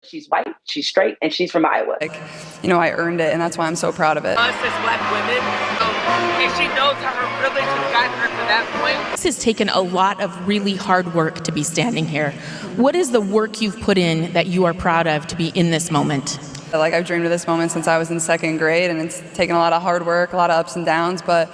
She's white, she's straight, and she's from Iowa. I earned it, and that's why I'm so proud of it. Us as black women, and she knows how her privilege has gotten her to that point. This has taken a lot of really hard work to be standing here. What is the work you've put in that you are proud of to be in this moment? I've dreamed of this moment since I was in second grade, and it's taken a lot of hard work, a lot of ups and downs, but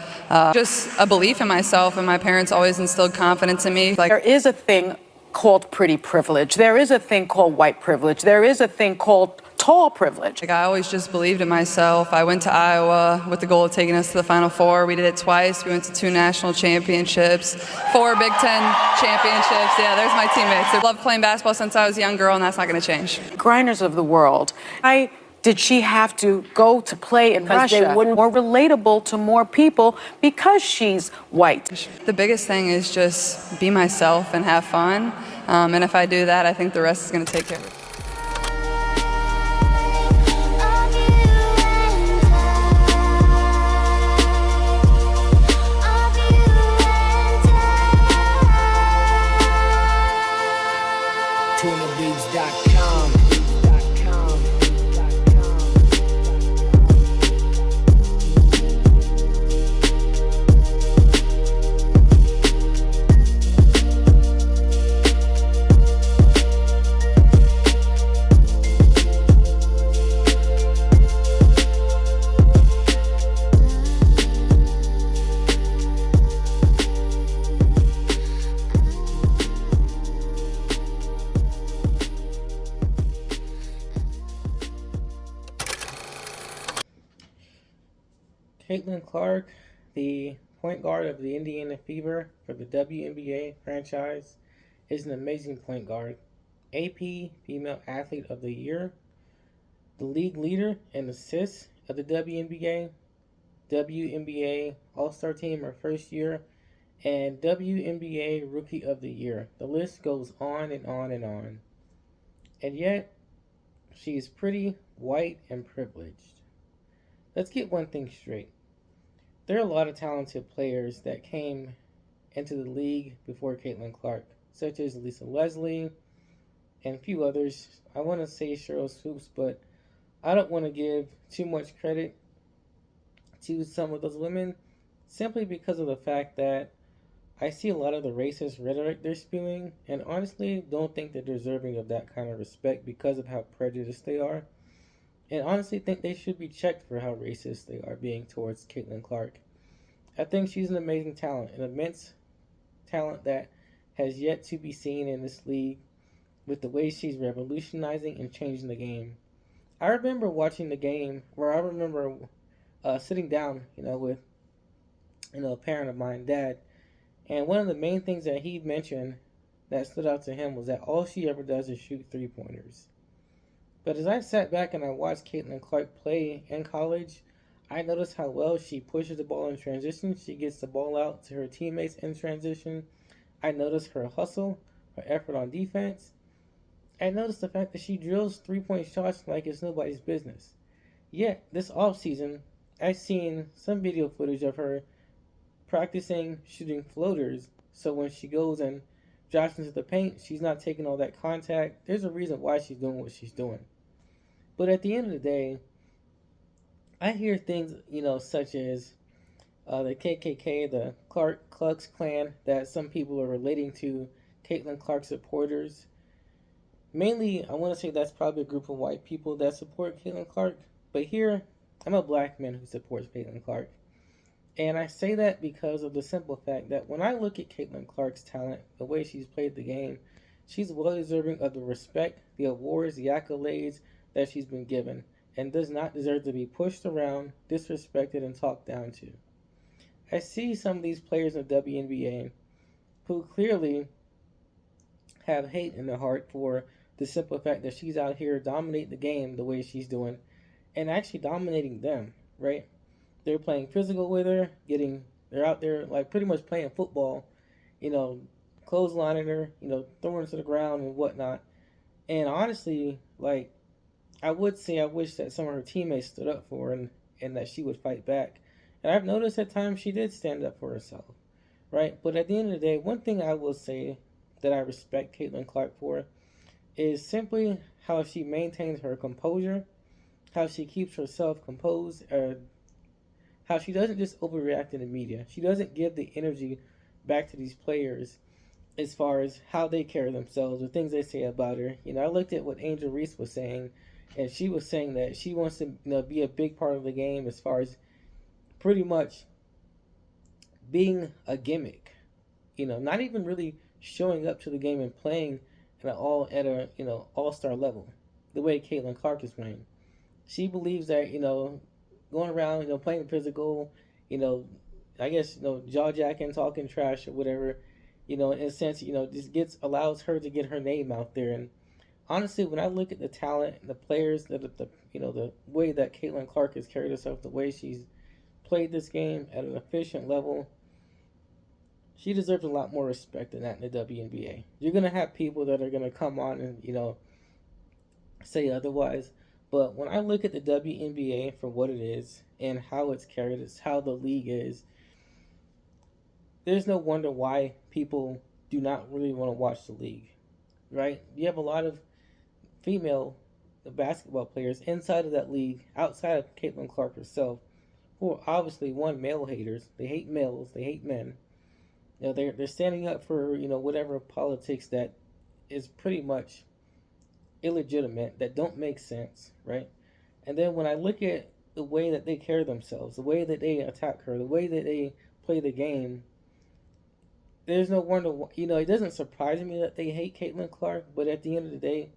just a belief in myself, and my parents always instilled confidence in me. There is a thing called pretty privilege. There is a thing called white privilege. There is a thing called tall privilege. I always just believed in myself. I went to Iowa with the goal of taking us to the Final Four. We did it twice. We went to 2 national championships, 4 Big Ten championships. Yeah, there's my teammates. I loved playing basketball since I was a young girl, and that's not going to change. Grinders of the world. Why did she have to go to play in Russia? They wouldn't more relatable to more people because she's white. The biggest thing is just be myself and have fun. And if I do that, I think the rest is going to take care of it. Caitlin Clark, the point guard of the Indiana Fever for the WNBA franchise, is an amazing point guard. AP Female Athlete of the Year, the league leader in assists of the WNBA All-Star Team her first year, and WNBA Rookie of the Year. The list goes on and on and on. And yet, she is pretty, white, and privileged. Let's get one thing straight. There are a lot of talented players that came into the league before Caitlin Clark, such as Lisa Leslie and a few others. I want to say Cheryl Swoops, but I don't want to give too much credit to some of those women simply because of the fact that I see a lot of the racist rhetoric they're spewing, and honestly don't think they're deserving of that kind of respect because of how prejudiced they are. And honestly think they should be checked for how racist they are being towards Caitlin Clark. I think she's an amazing talent, an immense talent that has yet to be seen in this league with the way she's revolutionizing and changing the game. I remember watching the game where I remember sitting down, with, a parent of mine, Dad, and one of the main things that he mentioned that stood out to him was that all she ever does is shoot 3-pointers. But as I sat back and I watched Caitlin Clark play in college, I noticed how well she pushes the ball in transition. She gets the ball out to her teammates in transition. I noticed her hustle, her effort on defense. I noticed the fact that she drills 3-point shots like it's nobody's business. Yet, this offseason, I've seen some video footage of her practicing shooting floaters, so when she goes and drops into the paint, she's not taking all that contact. There's a reason why she's doing what she's doing. But at the end of the day, I hear things, such as the KKK, the Klux Klan, that some people are relating to Caitlin Clark supporters. Mainly, I want to say that's probably a group of white people that support Caitlin Clark. But here, I'm a black man who supports Caitlin Clark. And I say that because of the simple fact that when I look at Caitlin Clark's talent, the way she's played the game, she's well deserving of the respect, the awards, the accolades that she's been given, and does not deserve to be pushed around, disrespected, and talked down to. I see some of these players in the WNBA who clearly have hate in their heart for the simple fact that she's out here dominating the game the way she's doing, and actually dominating them, right? They're playing physical with her, they're out there like pretty much playing football, clotheslining her, throwing her to the ground and whatnot. And honestly, I would say I wish that some of her teammates stood up for her and that she would fight back. And I've noticed at times she did stand up for herself, right? But at the end of the day, one thing I will say that I respect Caitlin Clark for is simply how she maintains her composure, how she keeps herself composed, how she doesn't just overreact in the media. She doesn't give the energy back to these players as far as how they carry themselves or things they say about her. I looked at what Angel Reese was saying, and she was saying that she wants to be a big part of the game as far as pretty much being a gimmick. Not even really showing up to the game and playing at a all-star level, the way Caitlin Clark is playing. She believes that going around playing physical, I guess jaw jacking, talking trash or whatever, in a sense just allows her to get her name out there. And honestly, when I look at the talent and the players, the way that Caitlin Clark has carried herself, the way she's played this game at an efficient level, she deserves a lot more respect than that in the WNBA. You're going to have people that are going to come on and, say otherwise. But when I look at the WNBA for what it is and how it's carried, it's how the league is, there's no wonder why people do not really want to watch the league, right? You have a lot of female basketball players inside of that league, outside of Caitlin Clark herself, who are obviously, male haters. They hate males. They hate men. They're standing up for, whatever politics that is pretty much illegitimate, that don't make sense, right? And then when I look at the way that they carry themselves, the way that they attack her, the way that they play the game, there's no wonder, it doesn't surprise me that they hate Caitlin Clark, but at the end of the day,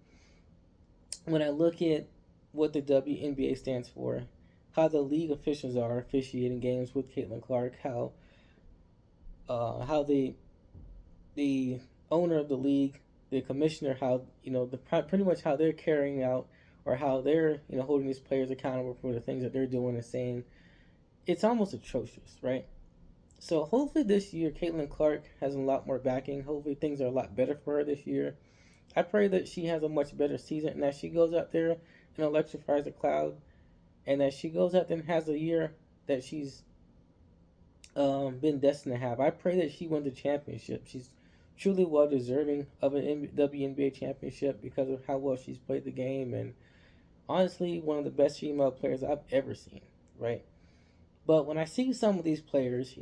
when I look at what the WNBA stands for, how the league officials are officiating games with Caitlin Clark, how the owner of the league, the commissioner, how pretty much how they're carrying out, or how they're holding these players accountable for the things that they're doing and saying, it's almost atrocious, right? So hopefully this year Caitlin Clark has a lot more backing. Hopefully things are a lot better for her this year. I pray that she has a much better season and that she goes out there and electrifies the crowd, and that she goes out there and has a year that she's been destined to have. I pray that she wins the championship. She's truly well deserving of an WNBA championship because of how well she's played the game, and honestly, one of the best female players I've ever seen, right? But when I see some of these players,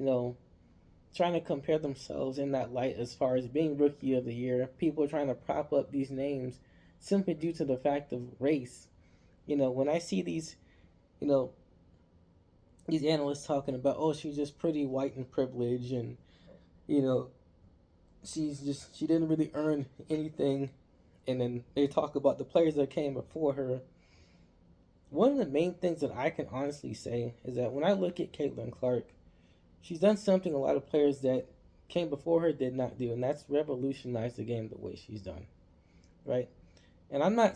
trying to compare themselves in that light as far as being Rookie of the Year, people are trying to prop up these names simply due to the fact of race. When I see these analysts talking about, oh, she's just pretty white and privileged, and she didn't really earn anything, and then they talk about the players that came before her. One of the main things that I can honestly say is that when I look at Caitlin Clark, she's done something a lot of players that came before her did not do, and that's revolutionize the game the way she's done, right? And I'm not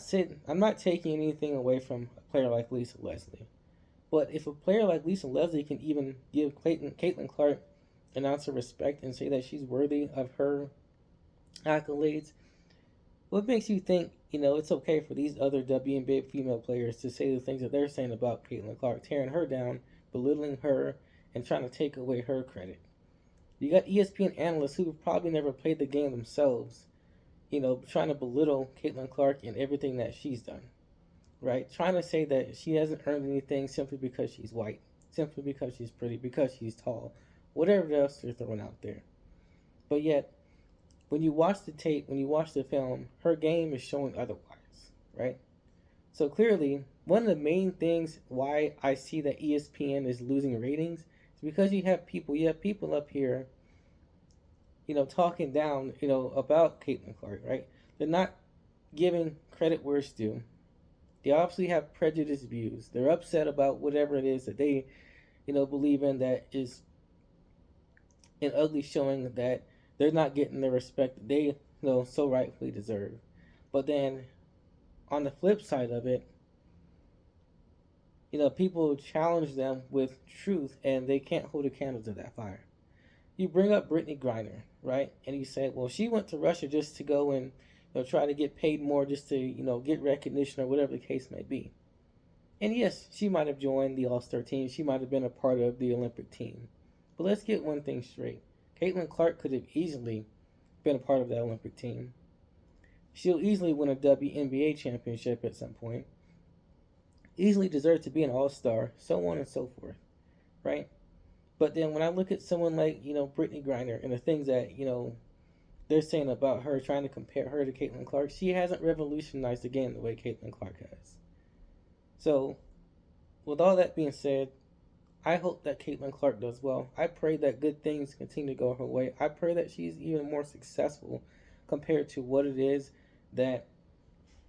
taking anything away from a player like Lisa Leslie. But if a player like Lisa Leslie can even give Caitlin Clark an ounce of respect and say that she's worthy of her accolades, what makes you think, it's okay for these other WNBA female players to say the things that they're saying about Caitlin Clark, tearing her down, belittling her, and trying to take away her credit? You got ESPN analysts who probably never played the game themselves, trying to belittle Caitlin Clark and everything that she's done, right? Trying to say that she hasn't earned anything simply because she's white, simply because she's pretty, because she's tall, whatever else they're throwing out there. But yet, when you watch the tape, when you watch the film, her game is showing otherwise, right? So clearly, one of the main things why I see that ESPN is losing ratings is because you have people up here, talking down, about Caitlin Clark, right? They're not giving credit where it's due. They obviously have prejudiced views. They're upset about whatever it is that they, believe in that is an ugly showing that they're not getting the respect that they, so rightfully deserve. But then, on the flip side of it, people challenge them with truth, and they can't hold a candle to that fire. You bring up Brittany Griner, right? And you say, well, she went to Russia just to go and try to get paid more, just to get recognition or whatever the case may be. And yes, she might have joined the All-Star team. She might have been a part of the Olympic team. But let's get one thing straight. Caitlin Clark could have easily been a part of that Olympic team. She'll easily win a WNBA championship at some point. Easily deserve to be an all-star, so on and so forth, right? But then when I look at someone like, Brittany Griner and the things that, they're saying about her, trying to compare her to Caitlin Clark, she hasn't revolutionized the game the way Caitlin Clark has. So, with all that being said, I hope that Caitlin Clark does well. I pray that good things continue to go her way. I pray that she's even more successful compared to what it is that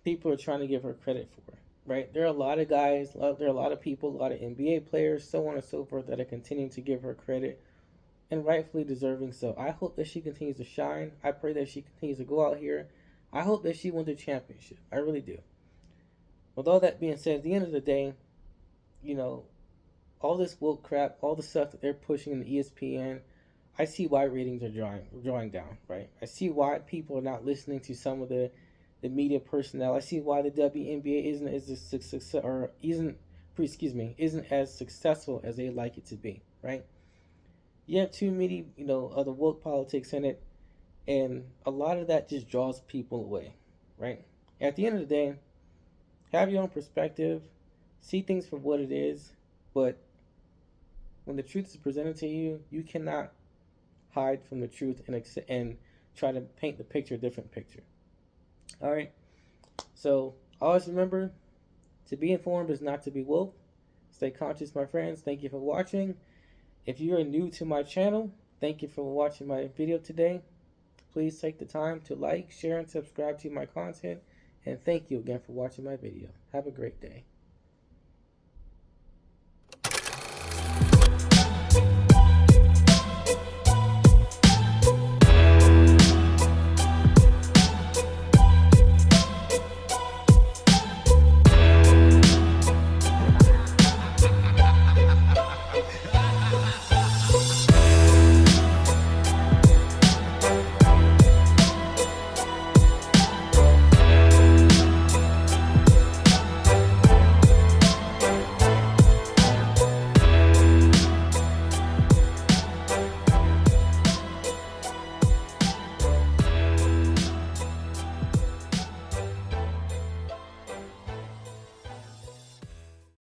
people are trying to give her credit for, right? There are a lot of guys, there are a lot of people, a lot of NBA players, so on and so forth, that are continuing to give her credit, and rightfully deserving so. I hope that she continues to shine. I pray that she continues to go out here. I hope that she wins a championship. I really do. With all that being said, at the end of the day, all this woke crap, all the stuff that they're pushing in the ESPN, I see why ratings are drawing down, right? I see why people are not listening to some of the media personnel. I see why the WNBA isn't as successful as they like it to be, right? You have too many, of the woke politics in it, and a lot of that just draws people away, right? At the end of the day, have your own perspective, see things for what it is, but when the truth is presented to you, you cannot hide from the truth and try to paint the picture a different picture. All right. So always remember, to be informed is not to be woke. Stay conscious, my friends. Thank you for watching. If you are new to my channel, thank you for watching my video today. Please take the time to like, share, and subscribe to my content. And thank you again for watching my video. Have a great day.